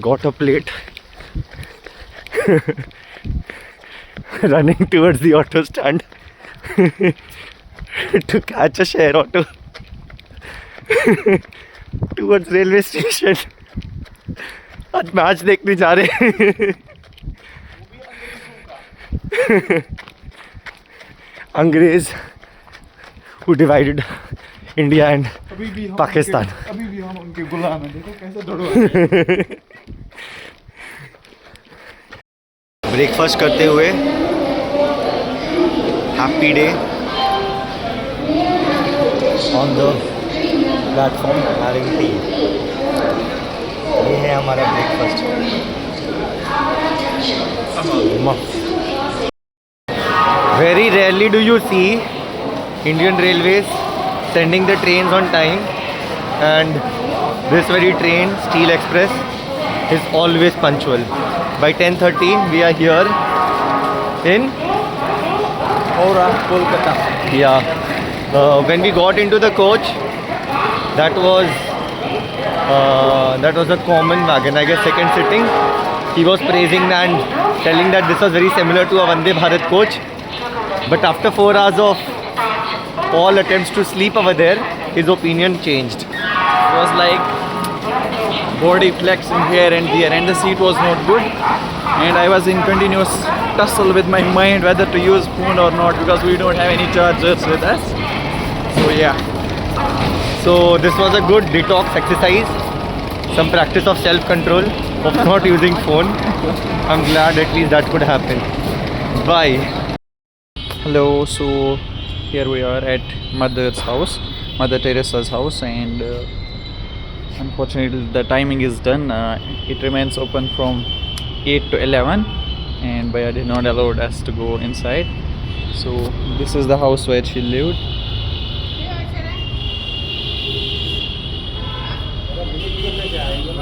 got up late. Running towards the auto stand to catch a share auto towards railway station. आज match देखने जा रहे हैं. अंग्रेज who divided India and Pakistan. अभी भी हम उनके गुलाम हैं. देखो कैसे दौड़वा. ब्रेकफास्ट करते हुए happy day on the platform having tea. ये है हमारा breakfast. Very rarely do you see Indian Railways sending the trains on time, and this very train, Steel Express, is always punctual. By 10:30 we are here in Aura, Kolkata. yeah. When we got into the coach, that was a common wagon, I guess, second sitting. He was praising and telling that this was very similar to a Vande Bharat coach, but after 4 hours of all attempts to sleep over there, his opinion changed. It was like body flexing here and there, and the seat was not good. And I was in continuous tussle with my mind whether to use phone or not, because we don't have any chargers with us. So yeah. So this was a good detox exercise, some practice of self-control, of not using phone. I'm glad at least that could happen. Bye. Hello. So here we are at Mother's house, Mother Teresa's house, and unfortunately the timing is done. It remains open from 8 to 11, and Baya did not allow us to go inside. So this is the house where she lived.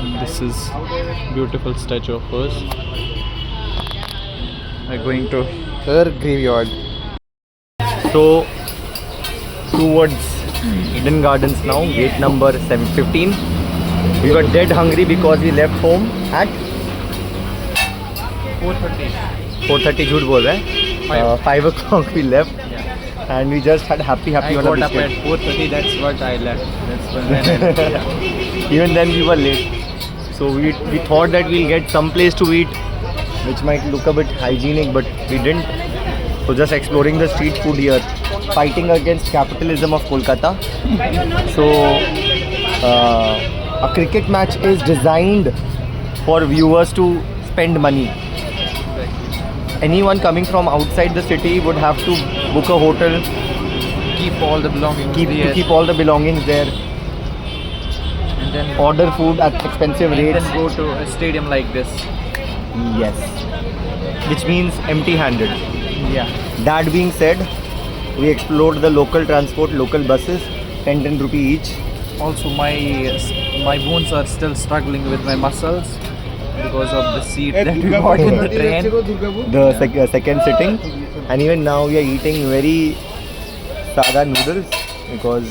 And this is beautiful statue of hers. We're going to her graveyard. So towards Eden Gardens now, gate number 715. We were dead hungry because we left home at 4:30. 4:30. झूठ बोल रहा है. 5 o'clock we left, and we just had happy I on a got up biscuit. at 4:30. That's what I left. That's when Even then we were late. So we thought that we'll get some place to eat, which might look a bit hygienic, but we didn't. So just exploring the street food here, fighting against capitalism of Kolkata. So a cricket match is designed for viewers to spend money. Anyone coming from outside the city would have to book a hotel, keep all the belongings there. keep all the belongings there, and then order food at expensive and rates. then go to a stadium like this. Yes, which means empty-handed. Yeah. That being said, we explored the local transport, local buses, 10 rupee each. Also, my bones are still struggling with my muscles because of the seat that we got in the train. The second sitting, and even now we are eating very sada noodles because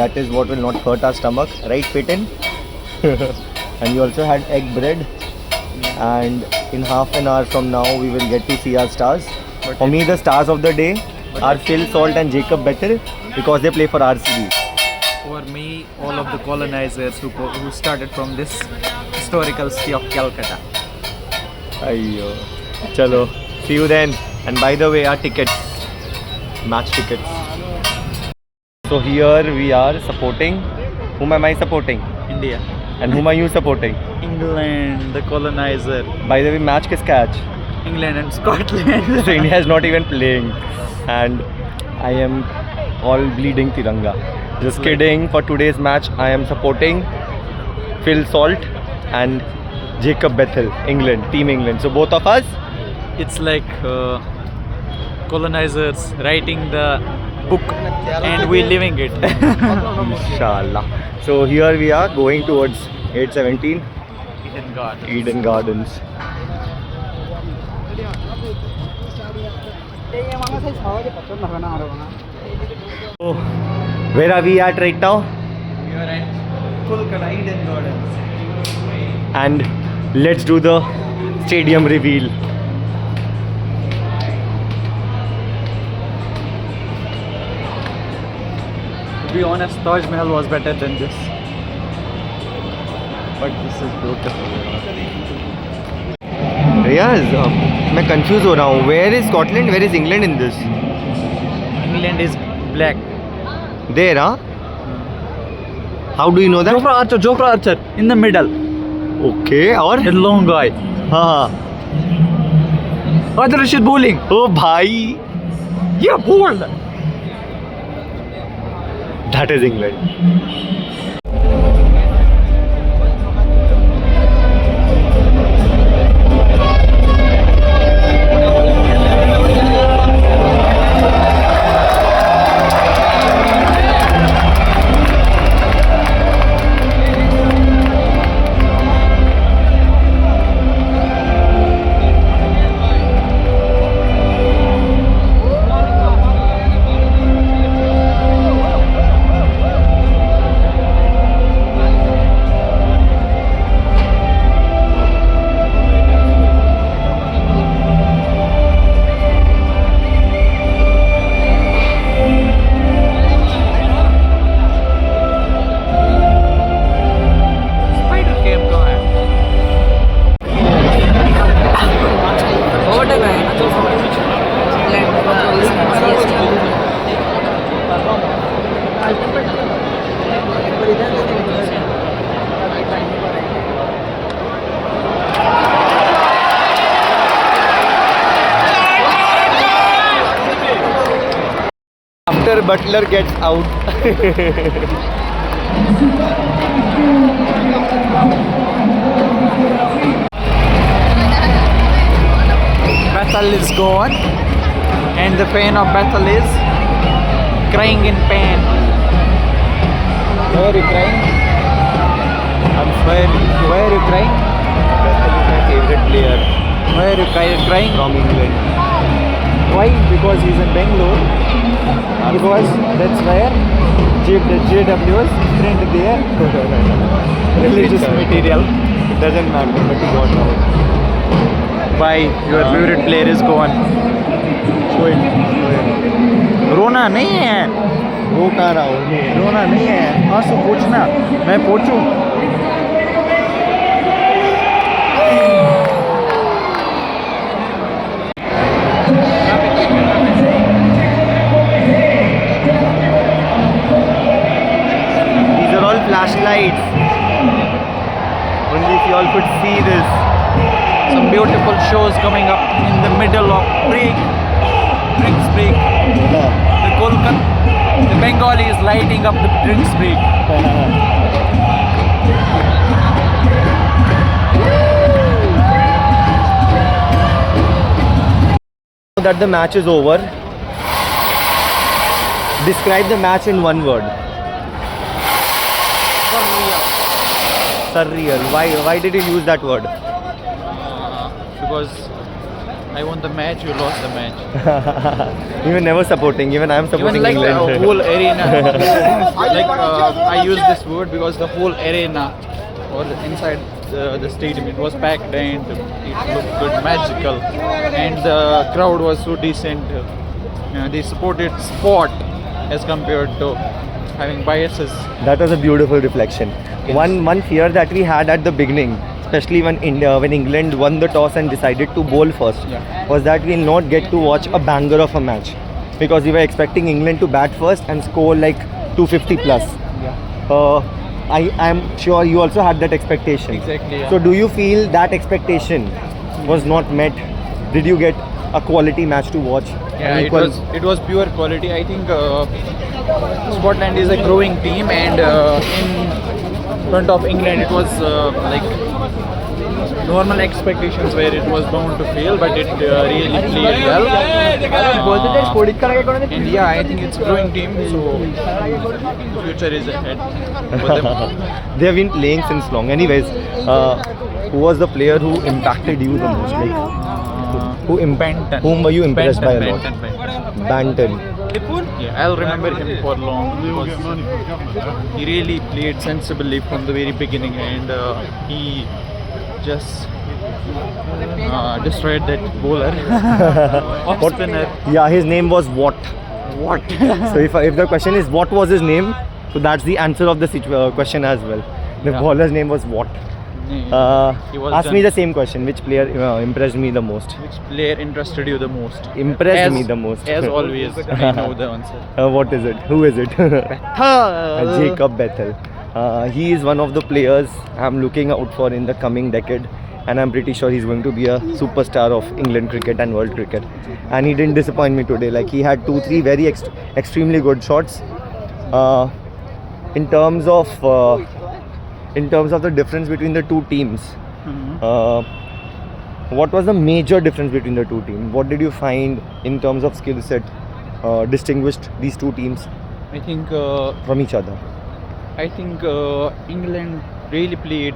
that is what will not hurt our stomach, right, Peyton? And we also had egg bread, and in half an hour from now we will get to see our stars. For me, the stars of the day are Phil Salt and Jacob Bethel because they play for RCB. For me, all of the colonizers who started from this historical city of Calcutta. Ayyo. Chalo. See you then. And by the way, our tickets, match tickets. So here we are supporting. Whom am I supporting? India. And whom are you supporting? England, the colonizer. By the way, match किसका है आज? England and Scotland. So India is not even playing, and I am all bleeding Tiranga. Just kidding. For today's match, I am supporting Phil Salt and Jacob Bethel, England, Team England. So both of us. It's like colonizers writing the book and we living it. Inshallah. So here we are going towards 817 Eden Garden. Eden Gardens. So, where are we at right now? We are at Kolkata Eden Gardens. And Let's do the stadium reveal. To be honest, Taj Mahal was better than this. But this is beautiful. Riyaz, मैं confused हो रहा हूँ. Where is Scotland? Where is England in this? England is black. There, huh? How do you know that? Jofra Archer in the middle. Okay, और? The long guy. हाँ. Adil Rashid bowling. Oh भाई. Yeah, bowled. That is England. After Butler gets out. Bethel is gone, and the fan of Bethel is crying in pain. Why are you crying? I'm sorry. Why are you crying? Bethel is my favorite player Why are you crying? from England. Why? Because he's in Bangalore. Because that's where the JW's friend there. Religious material. It doesn't matter, but he got out. Why? Your favorite player is gone. Show it. रोना नहीं है. वो कहाँ रहा हूँ? रोना नहीं है. हाँ सो पूछना. मैं पूछूं. These are all flashlights. Only if you all could see this. Some beautiful shows coming up in the middle of drinks break. The Bengali is lighting up the drinks break. Now that the match is over, describe the match in one word. Surreal. Why did you use that word? Because I won the match, you lost the match. You were never supporting. Even I am supporting Even like England. the whole arena. I use this word because the whole arena or inside the stadium, it was packed and it looked good, magical, and the crowd was so decent. They supported sport as compared to having biases. That was a beautiful reflection. Yes. One fear that we had at the beginning, especially when England won the toss and decided to bowl first, was that we'll not get to watch a banger of a match, because we were expecting England to bat first and score like 250 plus. I am sure you also had that expectation. Exactly. Yeah. So do you feel that expectation was not met? Did you get a quality match to watch? Yeah, An it was pure quality. I think Scotland is a growing team, and in front of England it was like normal expectations where it was bound to fail, but it really played well. And yeah, I think it's a growing team, so future is ahead for them. They have been playing since long. Anyways, who was the player who impacted you the most? Like, Benton. whom were you impressed by a lot? Benton. Banton. Yeah, I'll remember him for long because he really played sensibly from the very beginning, and he just destroyed that bowler. Off What- spinner. Yeah, his name was Watt. What? So if the question is what was his name, so that's the answer of the question as well. The Yeah. bowler's name was Watt. He was Ask me done. the same question. Which player impressed me the most? Which player interested you the most? Impressed me the most. As always, I know the answer. What is it? Who is it? Jacob Bethel. He is one of the players I'm looking out for in the coming decade, and I'm pretty sure he's going to be a superstar of England cricket and world cricket. And he didn't disappoint me today. Like, he had 2-3 very extremely good shots. In terms of the difference between the two teams, what was the major difference between the two teams? What did you find in terms of skill set distinguished these two teams I think from each other? England really played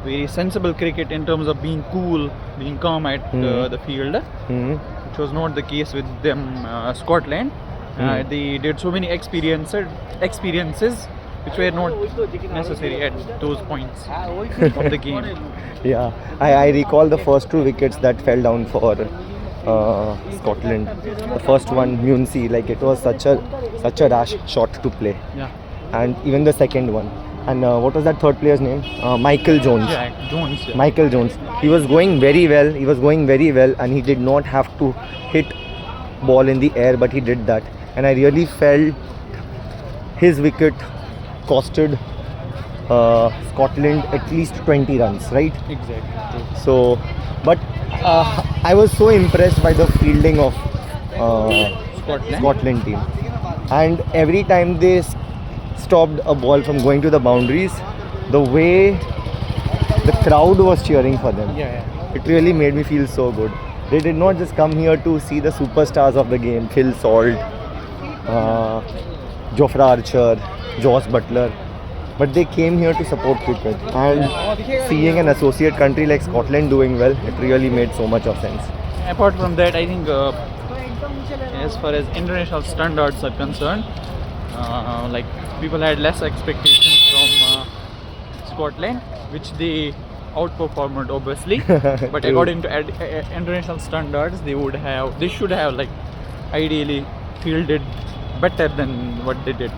very sensible cricket in terms of being cool, being calm at the field, which was not the case with them. Scotland, they did so many experiences which were not necessary at those points of the game. Yeah, I recall the first 2 wickets that fell down for Scotland. The first one, Munsey, like, it was such a rash shot to play. Yeah. And even the second one. And what was that third player's name? Michael Jones. Yeah, Jones. Yeah. Michael Jones. He was going very well. And he did not have to hit ball in the air, but he did that. And I really felt his wicket costed Scotland at least 20 runs, right? Exactly. So, but I was so impressed by the fielding of Scotland team. And every time they stopped a ball from going to the boundaries, the way the crowd was cheering for them, Yeah. it really made me feel so good. They did not just come here to see the superstars of the game, Phil Salt, Jofra Archer, Josh Butler, but they came here to support cricket. And seeing an associate country like Scotland doing well, it really made so much of sense. Apart from that, I think as far as international standards are concerned, like, people had less expectations from Scotland, which they outperformed obviously. But True. according to international standards, they should have, like, ideally fielded better than what they did.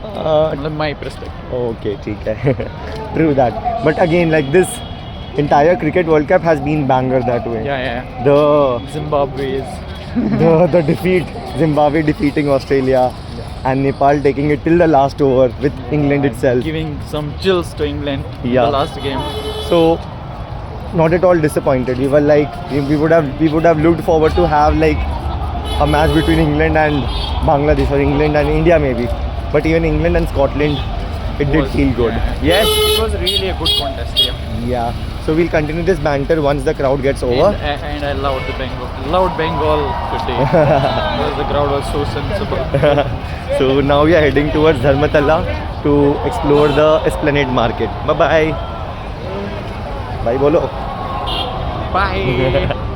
From my perspective. Okay, ठीक है. True that. But again, like, this entire cricket World Cup has been banger that way. Yeah. The Zimbabwe's. defeat, Zimbabwe defeating Australia, and Nepal taking it till the last over with England itself. Giving some chills to England in Yeah. the last game. So, not at all disappointed. We were like, we would have looked forward to have like a match between England and Bangladesh, or England and India maybe. But even England and Scotland, it did feel good. Yeah. Yes. It was really a good contest. Yeah. So we'll continue this banter once the crowd gets over. And I loved the Bengal. Loved Bengal today because the crowd was so sensible. So now we are heading towards Dharmatala to explore the Esplanade Market. Bye bye. Bye bolo. Bye.